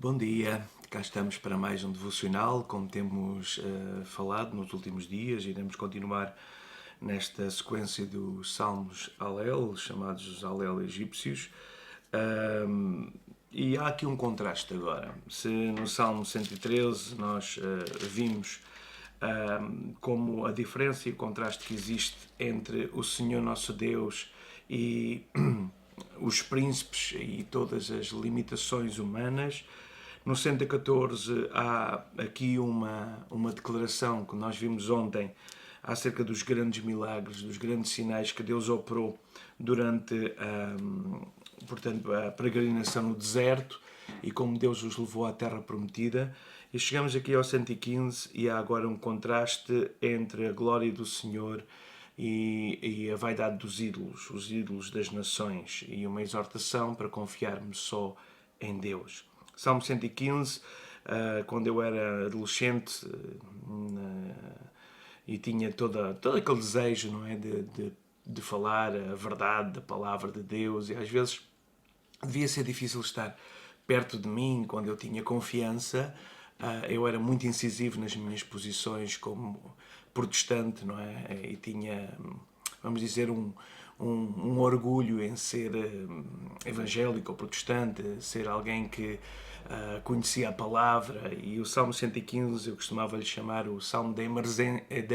Bom dia, cá estamos para mais um devocional, como temos falado nos últimos dias. Iremos continuar nesta sequência dos Salmos Alel, chamados os Alel egípcios. E há aqui um contraste agora. Se no Salmo 113 nós vimos como a diferença e o contraste que existe entre o Senhor nosso Deus e os príncipes e todas as limitações humanas. No 114 há aqui uma declaração que nós vimos ontem acerca dos grandes milagres, dos grandes sinais que Deus operou durante portanto, a peregrinação no deserto e como Deus os levou à terra prometida. E chegamos aqui ao 115 e há agora um contraste entre a glória do Senhor e a vaidade dos ídolos, os ídolos das nações, e uma exortação para confiarmos só em Deus. Salmo 115, quando eu era adolescente e tinha todo aquele desejo, não é, de falar a verdade da palavra de Deus, e às vezes devia ser difícil estar perto de mim quando eu tinha confiança. Eu era muito incisivo nas minhas posições como protestante, não é? E tinha, vamos dizer, um orgulho em ser evangélico ou protestante, ser alguém que conhecia a palavra. E o Salmo 115 eu costumava lhe chamar o Salmo da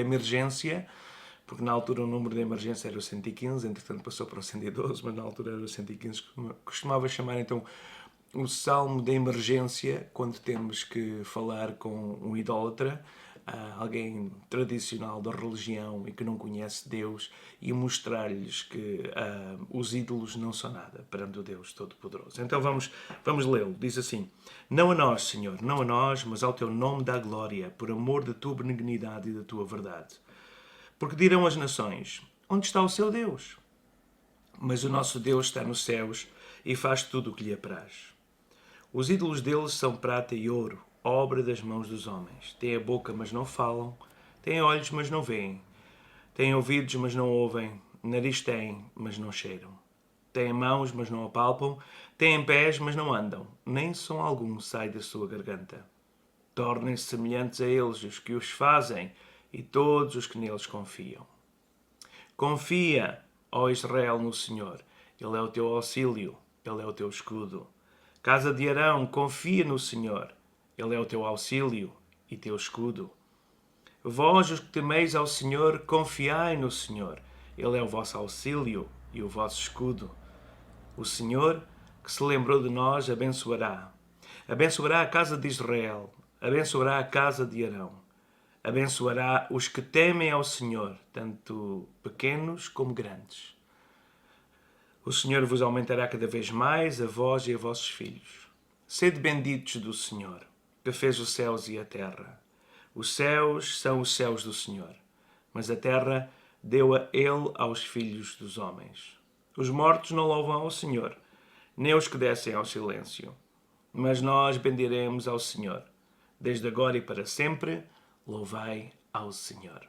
emergência, porque na altura o número de emergência era o 115, entretanto passou para o 112, mas na altura era o 115. Costumava chamar então o Salmo da emergência quando temos que falar com um idólatra, alguém tradicional da religião e que não conhece Deus, e mostrar-lhes que os ídolos não são nada perante o Deus Todo-Poderoso. Então vamos lê-lo. Diz assim: Não a nós, Senhor, não a nós, mas ao teu nome dá glória, por amor da tua benignidade e da tua verdade. Porque dirão as nações: onde está o seu Deus? Mas o nosso Deus está nos céus e faz tudo o que lhe apraz. Os ídolos deles são prata e ouro, obra das mãos dos homens. Têm a boca, mas não falam. Têm olhos, mas não veem. Têm ouvidos, mas não ouvem. Nariz têm, mas não cheiram. Têm mãos, mas não apalpam. Têm pés, mas não andam. Nem som algum sai da sua garganta. Tornem-se semelhantes a eles os que os fazem e todos os que neles confiam. Confia, ó Israel, no Senhor. Ele é o teu auxílio, Ele é o teu escudo. Casa de Arão, confia no Senhor. Ele é o teu auxílio e teu escudo. Vós, os que temeis ao Senhor, confiai no Senhor. Ele é o vosso auxílio e o vosso escudo. O Senhor, que se lembrou de nós, abençoará. Abençoará a casa de Israel. Abençoará a casa de Arão. Abençoará os que temem ao Senhor, tanto pequenos como grandes. O Senhor vos aumentará cada vez mais a vós e a vossos filhos. Sede benditos do Senhor, que fez os céus e a terra. Os céus são os céus do Senhor, mas a terra deu-a Ele aos filhos dos homens. Os mortos não louvam ao Senhor, nem os que descem ao silêncio. Mas nós bendiremos ao Senhor. Desde agora e para sempre, louvai ao Senhor.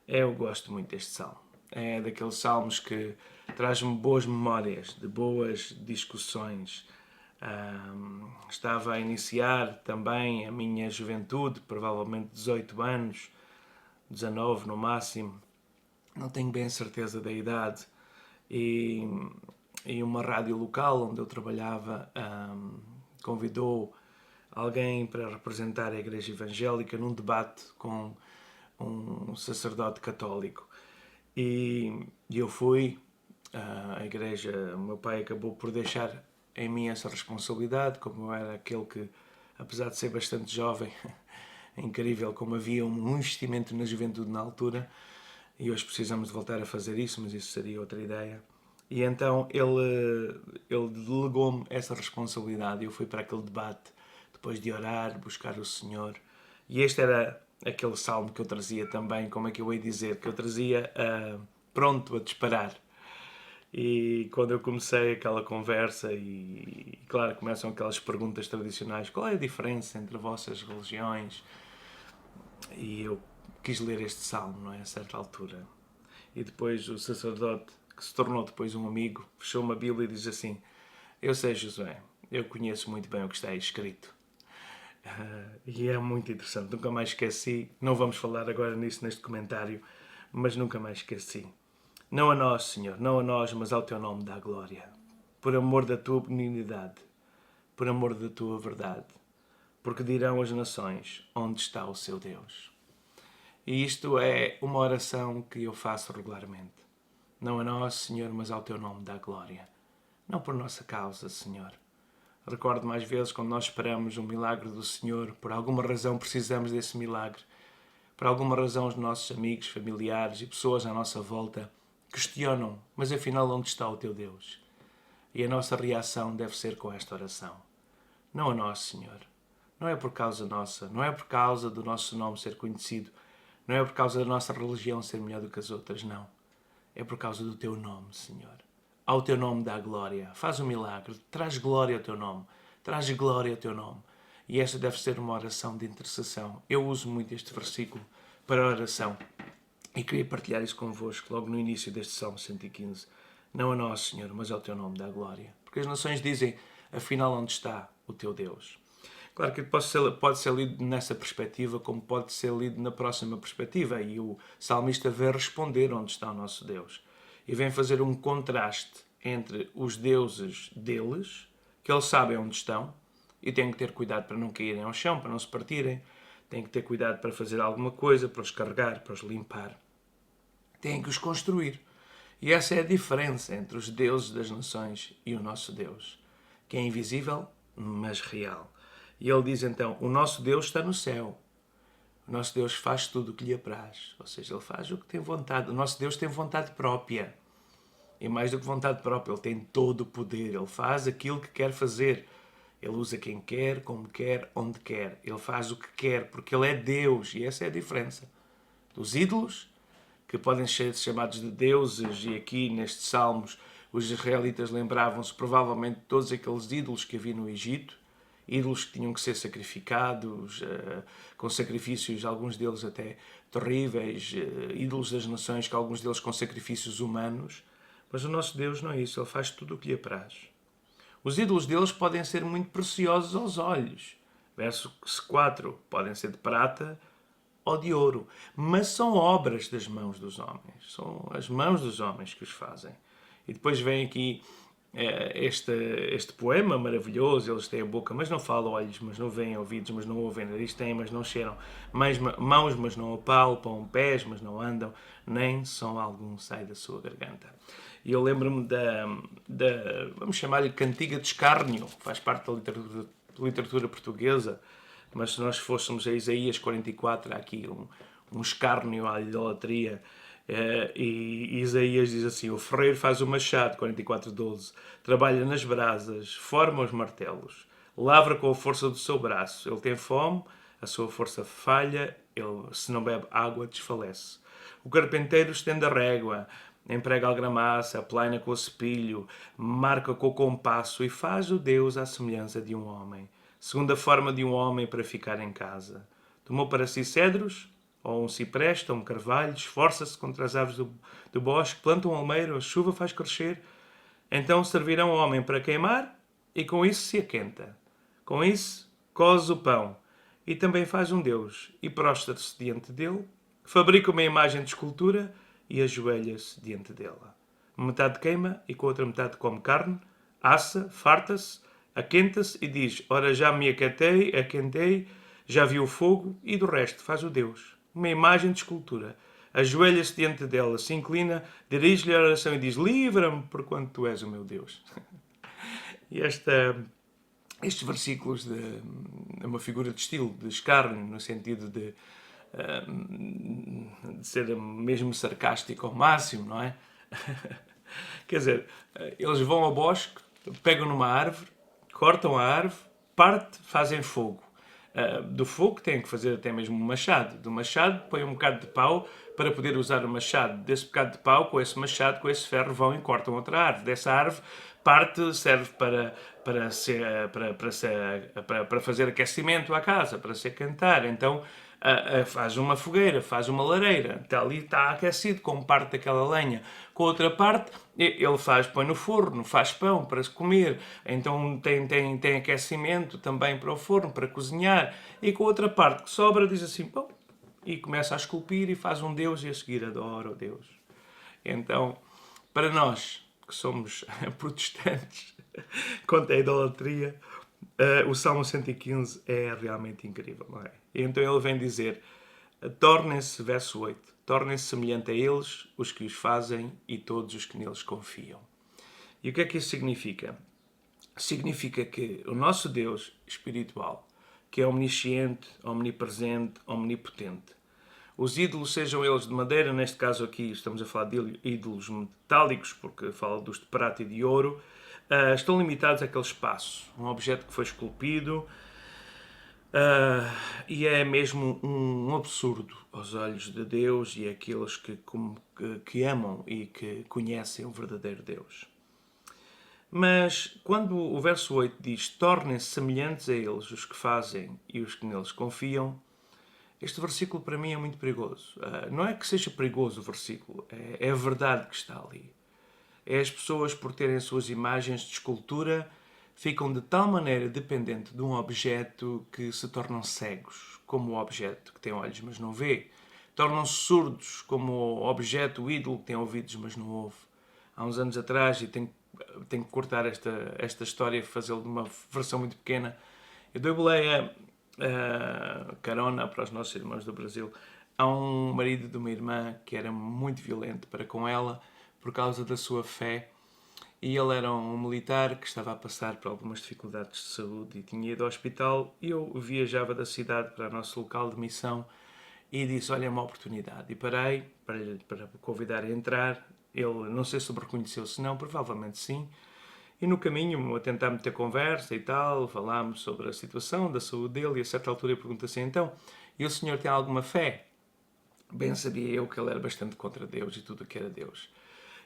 Eu gosto muito deste salmo. É daqueles salmos que traz-me boas memórias, de boas discussões. Estava a iniciar também a minha juventude, provavelmente 18 anos, 19 no máximo, não tenho bem certeza da idade, e uma rádio local onde eu trabalhava convidou alguém para representar a Igreja Evangélica num debate com um sacerdote católico. E eu fui à igreja. O meu pai acabou por deixar em mim essa responsabilidade, como eu era aquele que, apesar de ser bastante jovem, é incrível como havia um investimento na juventude na altura, e hoje precisamos de voltar a fazer isso, mas isso seria outra ideia. E então ele delegou-me essa responsabilidade. Eu fui para aquele debate, depois de orar, buscar o Senhor. E este era aquele salmo que eu trazia também, como é que eu ia dizer, que eu trazia pronto a disparar. E quando eu comecei aquela conversa, e claro, começam aquelas perguntas tradicionais: qual é a diferença entre as vossas religiões? E eu quis ler este salmo, não é? A certa altura. E depois o sacerdote, que se tornou depois um amigo, fechou uma Bíblia e diz assim: eu sei, Josué, eu conheço muito bem o que está aí escrito. E é muito interessante, nunca mais esqueci. Não vamos falar agora nisso neste comentário, mas nunca mais esqueci. Não a nós, Senhor, não a nós, mas ao teu nome dá glória. Por amor da tua benignidade, por amor da tua verdade. Porque dirão as nações, onde está o seu Deus? E isto é uma oração que eu faço regularmente. Não a nós, Senhor, mas ao teu nome dá glória. Não por nossa causa, Senhor. Recordo mais vezes quando nós esperamos um milagre do Senhor, por alguma razão precisamos desse milagre. Por alguma razão os nossos amigos, familiares e pessoas à nossa volta questionam, mas afinal onde está o teu Deus? E a nossa reação deve ser com esta oração. Não a nós, Senhor. Não é por causa nossa, não é por causa do nosso nome ser conhecido, não é por causa da nossa religião ser melhor do que as outras, não. É por causa do teu nome, Senhor. Ao teu nome dá glória. Faz um milagre. Traz glória ao teu nome. Traz glória ao teu nome. E esta deve ser uma oração de intercessão. Eu uso muito este versículo para oração. E queria partilhar isso convosco logo no início deste Salmo 115. Não a nós, Senhor, mas ao teu nome dá glória. Porque as nações dizem, afinal, onde está o teu Deus? Claro que pode ser lido nessa perspectiva, como pode ser lido na próxima perspectiva. E o salmista vem responder onde está o nosso Deus. E vem fazer um contraste entre os deuses deles, que eles sabem onde estão, e têm que ter cuidado para não caírem ao chão, para não se partirem. Têm que ter cuidado para fazer alguma coisa, para os carregar, para os limpar. Têm que os construir. E essa é a diferença entre os deuses das nações e o nosso Deus, que é invisível, mas real. E ele diz então, o nosso Deus está no céu. O nosso Deus faz tudo o que lhe apraz. Ou seja, ele faz o que tem vontade. O nosso Deus tem vontade própria. E mais do que vontade própria, ele tem todo o poder. Ele faz aquilo que quer fazer. Ele usa quem quer, como quer, onde quer. Ele faz o que quer, porque ele é Deus. E essa é a diferença dos ídolos, que podem ser chamados de deuses. E aqui, nestes salmos, os israelitas lembravam-se provavelmente de todos aqueles ídolos que havia no Egito. Ídolos que tinham que ser sacrificados, com sacrifícios, alguns deles até terríveis, ídolos das nações, que alguns deles com sacrifícios humanos. Mas o nosso Deus não é isso, ele faz tudo o que lhe apraz. Os ídolos deles podem ser muito preciosos aos olhos. Verso 4, podem ser de prata ou de ouro, mas são obras das mãos dos homens. São as mãos dos homens que os fazem. E depois vem aqui este poema maravilhoso, eles têm a boca, mas não falam, olhos, mas não veem, ouvidos, mas não ouvem, nariz têm, mas não cheiram, mãos, mas não apalpam, pés, mas não andam, nem som algum sai da sua garganta. E eu lembro-me vamos chamar-lhe cantiga de escárnio, faz parte da literatura portuguesa, mas se nós fôssemos a Isaías 44, há aqui um escárnio à idolatria. E Isaías diz assim, o ferreiro faz o machado, 44:12, trabalha nas brasas, forma os martelos, lavra com a força do seu braço, ele tem fome, a sua força falha, ele, se não bebe água, desfalece. O carpinteiro estende a régua, emprega a argamassa, aplaina com o cepilho, marca com o compasso e faz o Deus à semelhança de um homem, segundo a forma de um homem para ficar em casa. Tomou para si cedros, ou um cipreste, ou um carvalho, esforça-se contra as aves do bosque, planta um almeiro, a chuva faz crescer. Então servirão ao homem para queimar, e com isso se aquenta. Com isso coze o pão, e também faz um Deus, e prostra-se diante dele, fabrica uma imagem de escultura, e ajoelha-se diante dela. Metade queima, e com a outra metade come carne, assa, farta-se, aquenta-se, e diz, ora já me aquentei, já vi o fogo, e do resto faz o Deus. Uma imagem de escultura. Ajoelha-se diante dela, se inclina, dirige-lhe a oração e diz, livra-me, porquanto tu és o meu Deus. E estes versículos é uma figura de estilo, de escárnio, no sentido de ser mesmo sarcástico ao máximo, não é? Quer dizer, eles vão ao bosque, pegam numa árvore, cortam a árvore, fazem fogo. Do fogo têm que fazer até mesmo um machado. Do machado põem um bocado de pau, para poder usar o machado desse bocado de pau, com esse machado, com esse ferro, vão e cortam outra árvore. Dessa árvore, parte serve para fazer aquecimento à casa, para se cantar. Então, faz uma fogueira, faz uma lareira, ali está aquecido com parte daquela lenha. Com a outra parte, ele põe no forno, faz pão para se comer, então tem aquecimento também para o forno, para cozinhar. E com a outra parte que sobra, diz assim, bom, e começa a esculpir e faz um Deus e a seguir adora o Deus. Então, para nós que somos protestantes quanto à idolatria, o Salmo 115 é realmente incrível, não é? E então ele vem dizer, tornem-se, verso 8, tornem-se semelhante a eles os que os fazem e todos os que neles confiam. E o que é que isso significa? Significa que o nosso Deus espiritual, que é omnisciente, omnipresente, omnipotente, os ídolos, sejam eles de madeira, neste caso aqui estamos a falar de ídolos metálicos, porque fala dos de prata e de ouro, estão limitados àquele espaço. Um objeto que foi esculpido, e é mesmo um absurdo aos olhos de Deus e àqueles que amam e que conhecem o verdadeiro Deus. Mas quando o verso 8 diz tornem-se semelhantes a eles os que fazem e os que neles confiam, este versículo para mim é muito perigoso. Não é que seja perigoso o versículo, é a verdade que está ali. É as pessoas, por terem suas imagens de escultura, ficam de tal maneira dependentes de um objeto que se tornam cegos, como o objeto que tem olhos mas não vê. Tornam-se surdos, como o objeto, o ídolo que tem ouvidos mas não ouve. Há uns anos atrás, e tenho que cortar esta história e fazê-lo de uma versão muito pequena, eu dei boleia carona para os nossos irmãos do Brasil. Há um marido de uma irmã que era muito violento para com ela por causa da sua fé, e ele era um militar que estava a passar por algumas dificuldades de saúde e tinha ido ao hospital, e eu viajava da cidade para o nosso local de missão e disse, olha, é uma oportunidade, e parei para o convidar a entrar. Ele, não sei se me reconheceu, se não, provavelmente sim. E no caminho, a tentar meter conversa e tal, falámos sobre a situação da saúde dele, e a certa altura eu pergunto assim, então, e o senhor tem alguma fé? Bem sabia eu que ele era bastante contra Deus e tudo o que era Deus.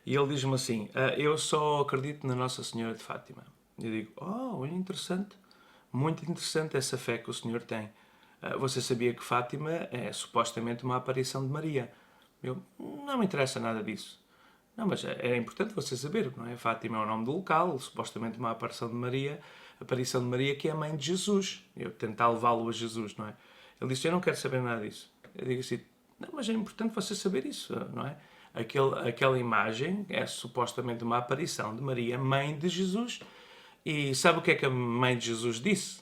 E ele diz-me assim, eu só acredito na Nossa Senhora de Fátima. Eu digo, olha, interessante, muito interessante essa fé que o senhor tem. Você sabia que Fátima é supostamente uma aparição de Maria? Eu, não me interessa nada disso. Não, mas é importante você saber, não é? Fátima é o nome do local, supostamente uma aparição de Maria que é a mãe de Jesus. Eu tentar levá-lo a Jesus, não é? Ele disse, eu não quero saber nada disso. Eu digo assim, não, mas é importante você saber isso, não é? Aquela imagem é supostamente uma aparição de Maria, mãe de Jesus. E sabe o que é que a mãe de Jesus disse?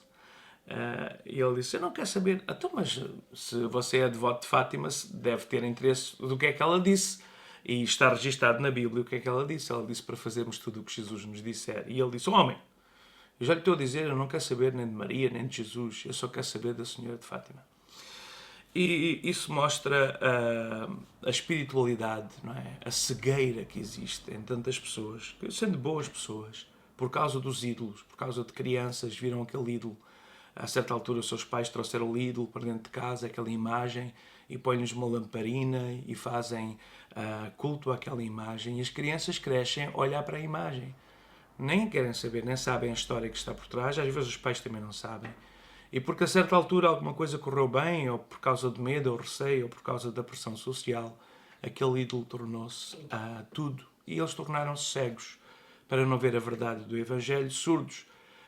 E ele disse, eu não quero saber. Então, mas se você é devoto de Fátima, deve ter interesse do que é que ela disse. E está registado na Bíblia o que é que ela disse. Ela disse para fazermos tudo o que Jesus nos disser. E ele disse, homem, eu já lhe estou a dizer, eu não quero saber nem de Maria, nem de Jesus. Eu só quero saber da Senhora de Fátima. E isso mostra a espiritualidade, não é? A cegueira que existe em tantas pessoas, sendo boas pessoas, por causa dos ídolos, por causa de crianças, viram aquele ídolo. A certa altura os seus pais trouxeram o ídolo para dentro de casa, aquela imagem, e põem-lhes uma lamparina e fazem culto àquela imagem. E as crianças crescem a olhar para a imagem. Nem querem saber, nem sabem a história que está por trás. Às vezes os pais também não sabem. E porque a certa altura alguma coisa correu bem, ou por causa de medo, ou receio, ou por causa da pressão social, aquele ídolo tornou-se tudo. E eles tornaram-se cegos para não ver a verdade do Evangelho, surdos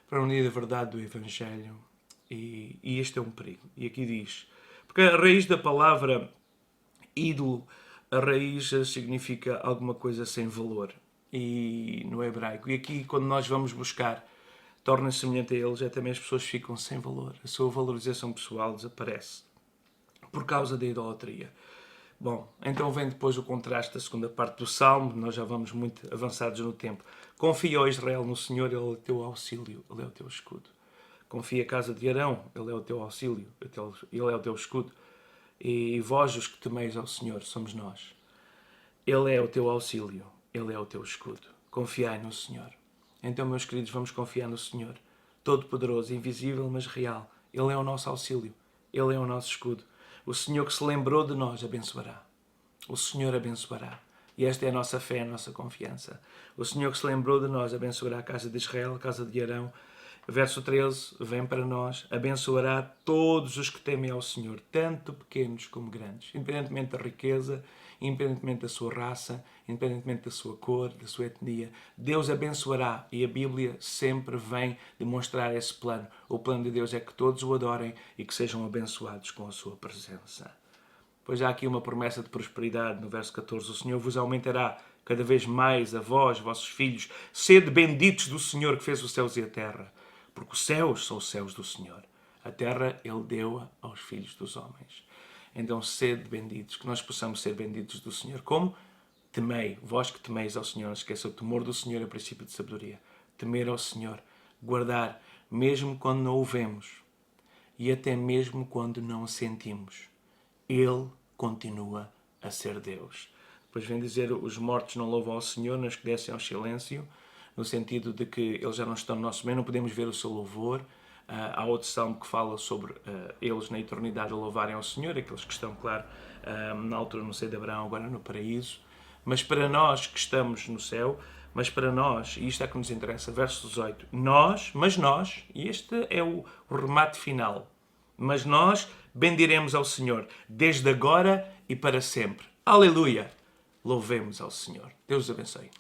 para não ver a verdade do Evangelho. E este é um perigo. E aqui diz, porque a raiz da palavra ídolo, a raiz significa alguma coisa sem valor, e no hebraico. E aqui, quando nós vamos buscar torna-se semelhante a eles, também as pessoas ficam sem valor. A sua valorização pessoal desaparece por causa da idolatria. Bom, então vem depois o contraste da segunda parte do Salmo, nós já vamos muito avançados no tempo. Confia, ó Israel, no Senhor, Ele é o teu auxílio, Ele é o teu escudo. Confia a casa de Arão, Ele é o teu auxílio, Ele é o teu escudo. E vós, os que temeis ao Senhor, somos nós. Ele é o teu auxílio, Ele é o teu escudo. Confiai no Senhor. Então, meus queridos, vamos confiar no Senhor, todo-poderoso, invisível, mas real. Ele é o nosso auxílio, Ele é o nosso escudo. O Senhor que se lembrou de nós abençoará. o Senhor abençoará. E esta é a nossa fé, a nossa confiança. O Senhor que se lembrou de nós abençoará a casa de Israel, a casa de Arão. Verso 13, vem para nós, abençoará todos os que temem ao Senhor, tanto pequenos como grandes, independentemente da riqueza, independentemente da sua raça, independentemente da sua cor, da sua etnia. Deus abençoará e a Bíblia sempre vem demonstrar esse plano. O plano de Deus é que todos o adorem e que sejam abençoados com a sua presença. Pois há aqui uma promessa de prosperidade no verso 14. O Senhor vos aumentará cada vez mais a vós, vossos filhos. Sede benditos do Senhor que fez os céus e a terra. Porque os céus são os céus do Senhor. A terra Ele deu-a aos filhos dos homens. Então sede benditos, que nós possamos ser benditos do Senhor. Como? Temei, vós que temeis ao Senhor. Não esqueça, o temor do Senhor é o princípio de sabedoria. Temer ao Senhor. Guardar, mesmo quando não o vemos. E até mesmo quando não o sentimos. Ele continua a ser Deus. Depois vem dizer, os mortos não louvam ao Senhor, nos que descem ao silêncio, no sentido de que eles já não estão no nosso meio, não podemos ver o seu louvor. Há outro salmo que fala sobre eles na eternidade a louvarem ao Senhor, aqueles que estão, claro, na altura, não sei, de Abraão, agora no paraíso. Mas para nós que estamos no céu, mas para nós, e isto é que nos interessa, verso 18, nós, e este é o remate final, mas nós bendiremos ao Senhor, desde agora e para sempre. Aleluia! Louvemos ao Senhor. Deus abençoe.